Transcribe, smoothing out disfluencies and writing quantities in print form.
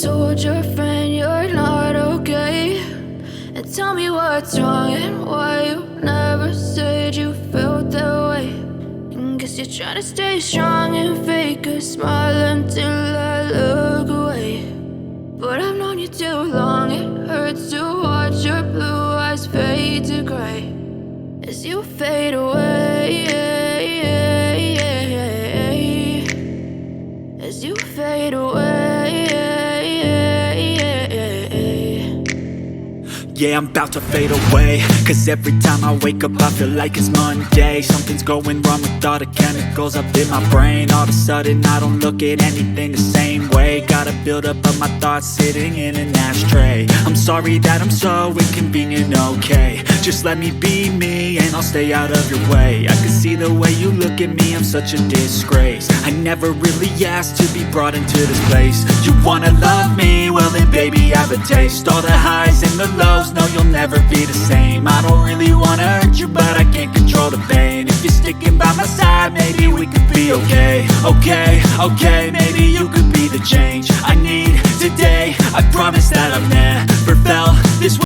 told your friend you're not okay? And tell me what's wrong and why you never said you felt that way. And guess you're trying to stay strong and fake a smile until I look away. But I've known you too long, it hurts to watch your blue eyes fade to gray as you fade away, as you fade away. Yeah, I'm about to fade away, cause every time I wake up I feel like it's Monday. Something's going wrong with all the chemicals up in my brain. All of a sudden I don't look at anything the same way. Got a build up of my thoughts sitting in an ashtray. I'm sorry that I'm so inconvenient, okay? Just let me be me and I'll stay out of your way. I can see the way you look at me, I'm such a disgrace. I never really asked to be brought into this place. You wanna love me? Well then baby have a taste. All the highs and the lows, no, you'll never be the same. I don't really wanna hurt you, but I can't control the pain. If you're sticking by my side, maybe we could be okay. Okay, maybe you